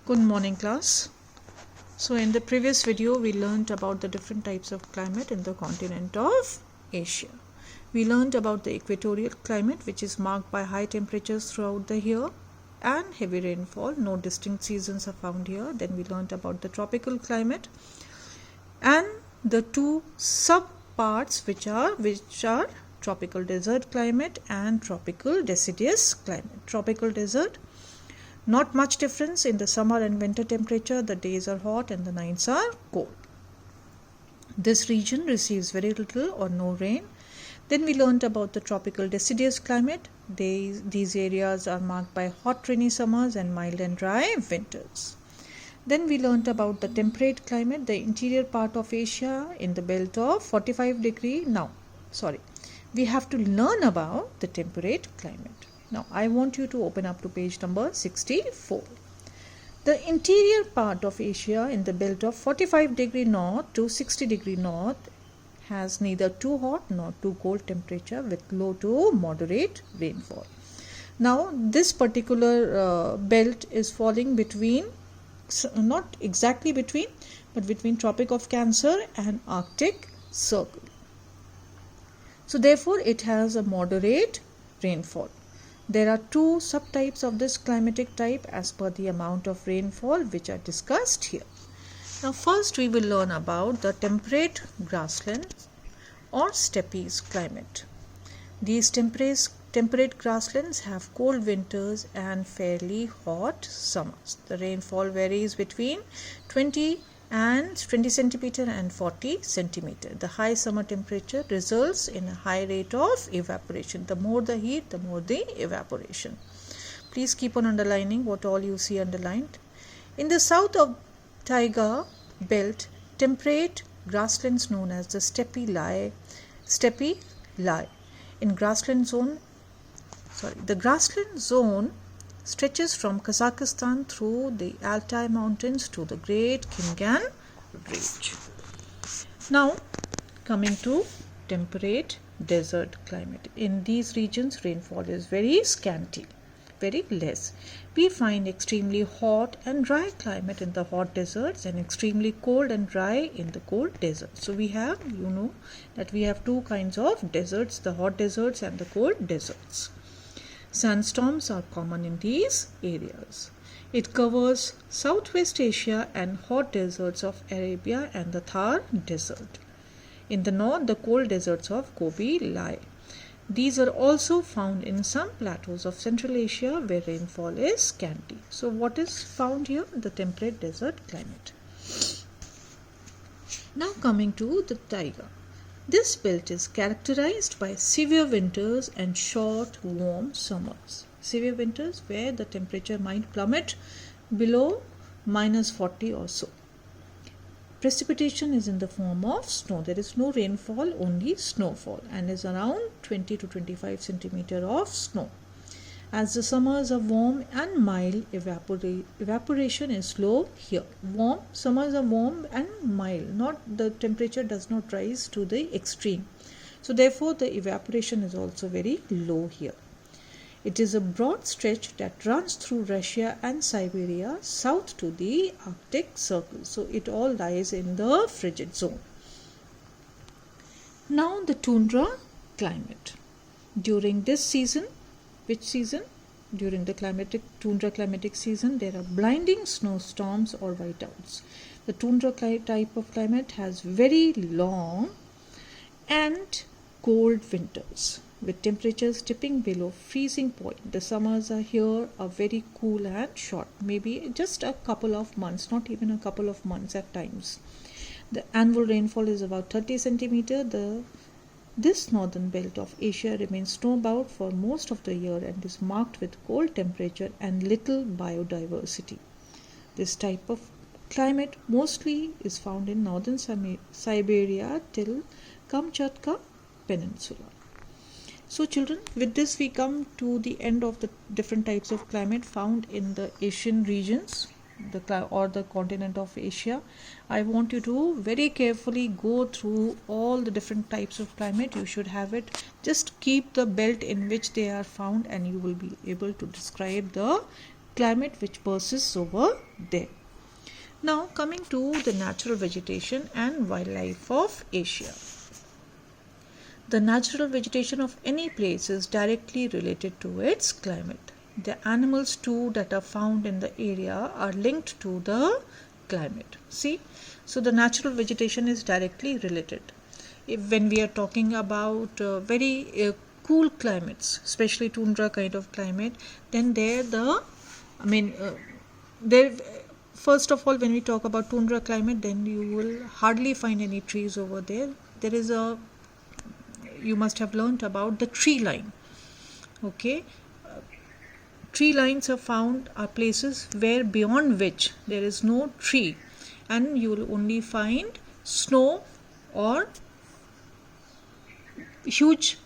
Good morning, class. So in the previous video we learned about the different types of climate in the continent of Asia. We learned about the equatorial climate, which is marked by high temperatures throughout the year and heavy rainfall. No distinct seasons are found here. Then we learned about the tropical climate and the two sub parts which are tropical desert climate and tropical deciduous climate. Tropical desert, not much difference in the summer and winter temperature. The days are hot and the nights are cold. This region receives very little or no rain. Then we learned about the tropical deciduous climate. These areas are marked by hot rainy summers and mild and dry winters. Then we learned about the temperate climate, the interior part of Asia in the belt of 45 degree. We have to learn about the temperate climate. Now, I want you to open up to page number 64. The interior part of Asia in the belt of 45 degree north to 60 degree north has neither too hot nor too cold temperature with low to moderate rainfall. Now, this particular belt is falling between, not exactly between, but between Tropic of Cancer and Arctic Circle. So, therefore, it has a moderate rainfall. There are two subtypes of this climatic type as per the amount of rainfall which are discussed here. Now first we will learn about the temperate grassland or steppe climate. These temperate grasslands have cold winters and fairly hot summers. The rainfall varies between 20 centimeter and 40 centimeter. The high summer temperature results in a high rate of evaporation. The more the heat, the more the evaporation. Please keep on underlining what all you see underlined. In the south of Taiga belt, temperate grasslands known as the steppe lie. In the grassland zone stretches from Kazakhstan through the Altai Mountains to the Great Khingan Range. Now, coming to temperate desert climate. In these regions, rainfall is very scanty, very less. We find extremely hot and dry climate in the hot deserts and extremely cold and dry in the cold deserts. So, we have, that we have two kinds of deserts, the hot deserts and the cold deserts. Sandstorms are common in these areas. It covers Southwest Asia and hot deserts of Arabia and the Thar Desert. In the north, the cold deserts of Gobi lie. These are also found in some plateaus of Central Asia where rainfall is scanty. So, what is found here? The temperate desert climate. Now, coming to the taiga. This belt is characterized by severe winters and short, warm summers. Severe winters where the temperature might plummet below -40 or so. Precipitation is in the form of snow. There is no rainfall, only snowfall, and is around 20 to 25 centimeter of snow. As the summers are warm and mild, evaporation is low here. Summers are warm and mild, the temperature does not rise to the extreme. So therefore the evaporation is also very low here. It is a broad stretch that runs through Russia and Siberia south to the Arctic Circle. So it all lies in the frigid zone. Now the tundra climate. During this season, which season? During the tundra climatic season, there are blinding snowstorms or whiteouts. The tundra type of climate has very long and cold winters with temperatures dipping below freezing point. The summers are here are very cool and short, maybe just a couple of months, not even a couple of months at times. The annual rainfall is about 30 centimeter. This northern belt of Asia remains snowbound for most of the year and is marked with cold temperature and little biodiversity. This type of climate mostly is found in northern Siberia till Kamchatka Peninsula. So children, with this we come to the end of the different types of climate found in the Asian regions or the continent of Asia. I want you to very carefully go through all the different types of climate. You should have it. Just keep the belt in which they are found and you will be able to describe the climate which persists over there. Now coming to the natural vegetation and wildlife of Asia. The natural vegetation of any place is directly related to its climate. The animals too that are found in the area are linked to the climate. See, so the natural vegetation is directly related. When we are talking about very cool climates, especially tundra kind of climate, then first of all, when we talk about tundra climate, then you will hardly find any trees over there. You must have learnt about the tree line. Okay, tree lines are places where beyond which there is no tree, and you will only find snow or huge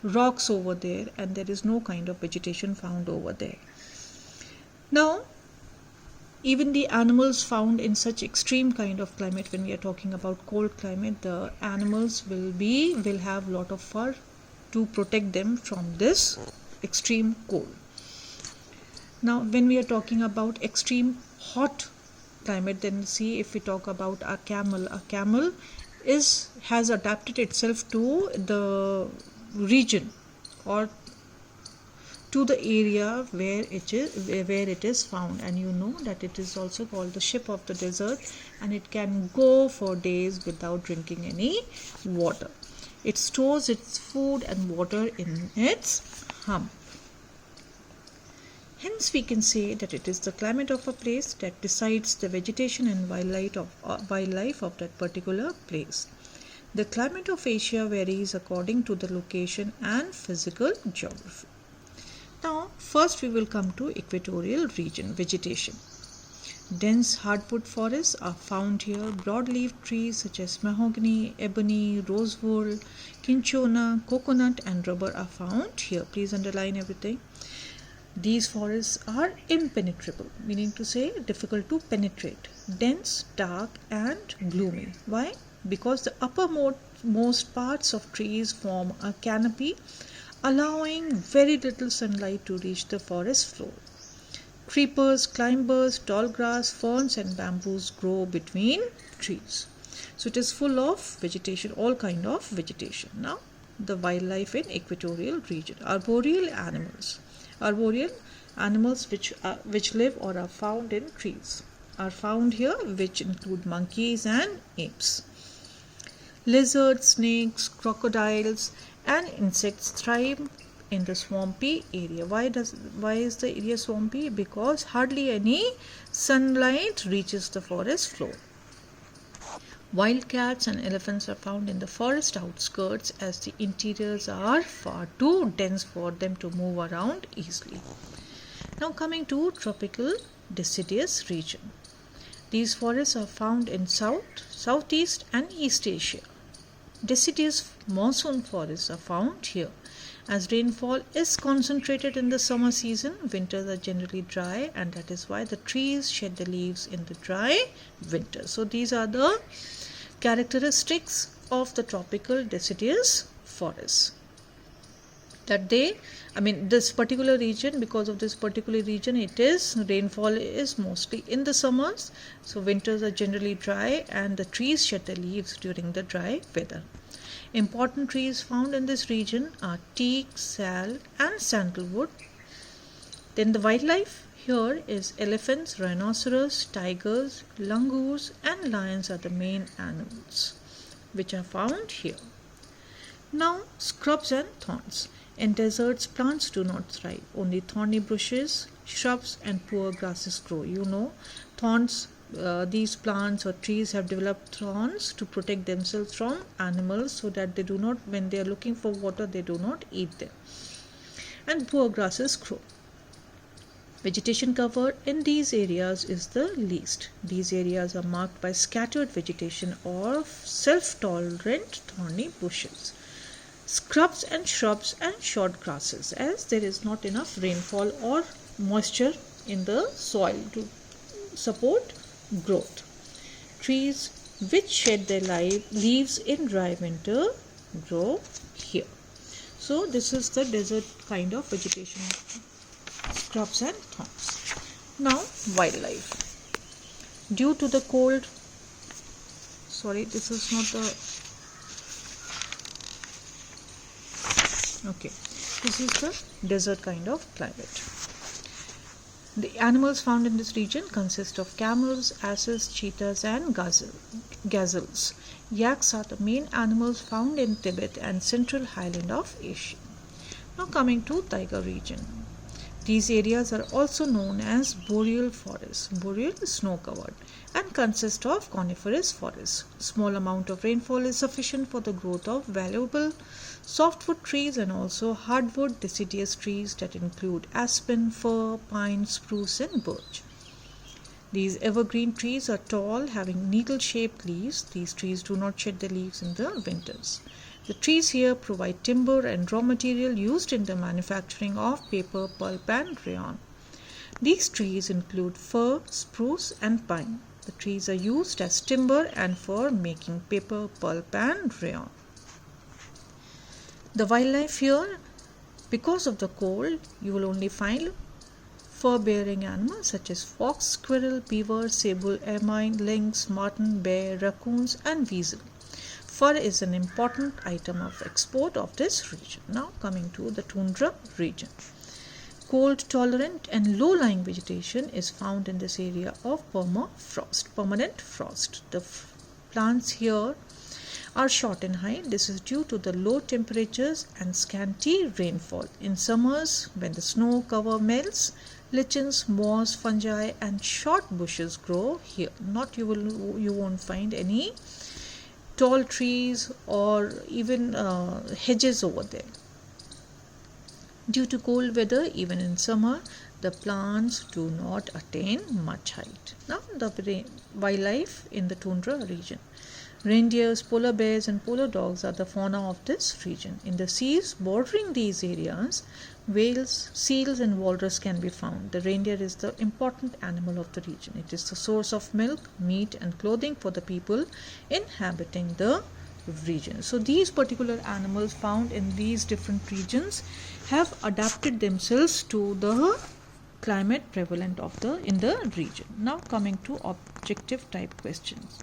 rocks over there, and there is no kind of vegetation found over there. Now, even the animals found in such extreme kind of climate, when we are talking about cold climate, the animals will have lot of fur to protect them from this extreme cold. Now, when we are talking about extreme hot climate, then see, if we talk about a camel has adapted itself to the region or to the area where it is found, and you know that it is also called the ship of the desert, and it can go for days without drinking any water. It stores its food and water in its hump. Hence we can say that it is the climate of a place that decides the vegetation and wildlife of that particular place. The climate of Asia varies according to the location and physical geography. Now, first we will come to equatorial region vegetation. Dense hardwood forests are found here. Broadleaf trees such as mahogany, ebony, rosewood, cinchona, coconut and rubber are found here. Please underline everything. These forests are impenetrable, meaning to say difficult to penetrate, dense, dark and gloomy. Why? Because the uppermost parts of trees form a canopy, allowing very little sunlight to reach the forest floor. Creepers, climbers, tall grass, ferns and bamboos grow between trees. So it is full of vegetation, all kind of vegetation. Now, the wildlife in equatorial region. Arboreal animals which live or are found in trees are found here, which include monkeys and apes. Lizards, snakes, crocodiles and insects thrive in the swampy area. Why is the area swampy? Because hardly any sunlight reaches the forest floor. Wildcats and elephants are found in the forest outskirts, as the interiors are far too dense for them to move around easily. Now coming to tropical deciduous region. These forests are found in Southeast and East Asia. Deciduous monsoon forests are found here. As rainfall is concentrated in the summer season, winters are generally dry, and that is why the trees shed the leaves in the dry winter. So these are the characteristics of the tropical deciduous forests. This particular region, because of this particular region, rainfall is mostly in the summers, so winters are generally dry and the trees shed their leaves during the dry weather. Important trees found in this region are teak, sal and sandalwood. Then the wildlife here is elephants, rhinoceros, tigers, langurs and lions are the main animals which are found here. Now, scrubs and thorns. In deserts, plants do not thrive. Only thorny bushes, shrubs and poor grasses grow. You know, thorns, these plants or trees have developed thorns to protect themselves from animals, so that they do not, when they are looking for water, they do not eat them. And poor grasses grow. Vegetation cover in these areas is the least. These areas are marked by scattered vegetation or self-tolerant thorny bushes, scrubs and shrubs and short grasses, as there is not enough rainfall or moisture in the soil to support growth. Trees which shed their leaves in dry winter grow here. So this is the desert kind of vegetation, scrubs and thorns. Now, wildlife. Due to the cold, sorry, this is not the, okay, this is the desert kind of climate. The animals found in this region consist of camels, asses, cheetahs and gazelles. Yaks are the main animals found in Tibet and central highland of Asia. Now coming to taiga region. These areas are also known as boreal forests. Boreal is snow covered and consist of coniferous forests. Small amount of rainfall is sufficient for the growth of valuable softwood trees and also hardwood deciduous trees that include aspen, fir, pine, spruce and birch. These evergreen trees are tall, having needle-shaped leaves. These trees do not shed their leaves in the winters. The trees here provide timber and raw material used in the manufacturing of paper, pulp and rayon. These trees include fir, spruce and pine. The trees are used as timber and for making paper, pulp and rayon. The wildlife here, because of the cold, you will only find fur-bearing animals such as fox, squirrel, beaver, sable, ermine, lynx, marten, bear, raccoons and weasel. Fur is an important item of export of this region. Now coming to the tundra region. Cold tolerant and low-lying vegetation is found in this area of permanent frost. The plants here are short in height. This is due to the low temperatures and scanty rainfall. In summers, when the snow cover melts, lichens, moss, fungi and short bushes grow here. You won't find any tall trees or even hedges over there. Due to cold weather, even in summer, the plants do not attain much height. Now, the wildlife in the tundra region. Reindeers, polar bears and polar dogs are the fauna of this region. In the seas bordering these areas, whales, seals and walrus can be found. The reindeer is the important animal of the region. It is the source of milk, meat and clothing for the people inhabiting the region. So these particular animals found in these different regions have adapted themselves to the climate prevalent in the region. Now coming to objective type questions.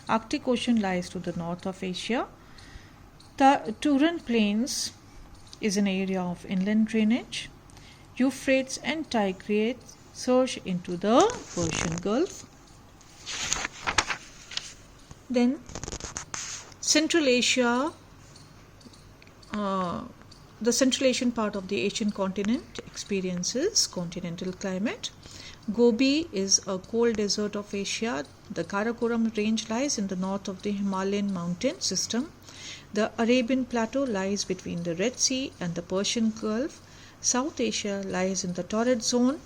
Arctic Ocean lies to the north of Asia. The Turan Plains is an area of inland drainage. Euphrates and Tigris surge into the Persian Gulf. Then Central Asia, the Central Asian part of the Asian continent experiences continental climate. Gobi is a cold desert of Asia. The Karakoram range lies in the north of the Himalayan mountain system. The Arabian plateau lies between the Red Sea and the Persian Gulf. South Asia lies in the torrid zone.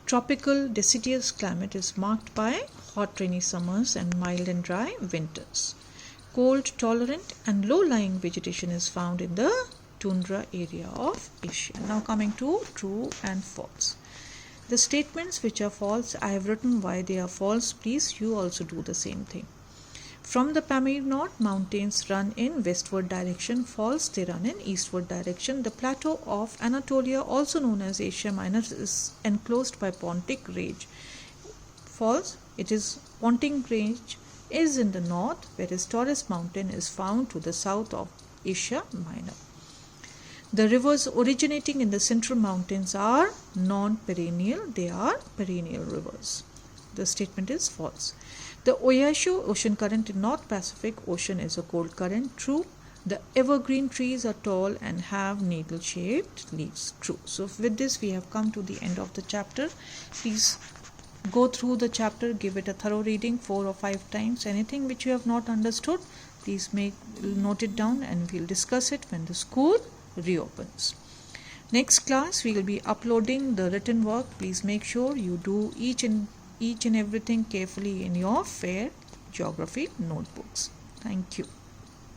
Tropical deciduous climate is marked by hot rainy summers and mild and dry winters. Cold tolerant and low-lying vegetation is found in the tundra area of Asia. Now coming to true and false. The statements which are false, I have written why they are false. Please, you also do the same thing. From the Pamir Knot, mountains run in westward direction. False, they run in eastward direction. The plateau of Anatolia, also known as Asia Minor, is enclosed by Pontic Range. False, it is Pontic Range is in the north, whereas Taurus Mountain is found to the south of Asia Minor. The rivers originating in the central mountains are non-perennial, they are perennial rivers. The statement is false. The Oyasho ocean current in North Pacific Ocean is a cold current. True. The evergreen trees are tall and have needle-shaped leaves. True. So with this we have come to the end of the chapter. Please go through the chapter, give it a thorough reading 4 or 5 times. Anything which you have not understood, please note it down and we'll discuss it when the school reopens. Next class we will be uploading the written work. Please make sure you do each and everything carefully in your fair geography notebooks. Thank you.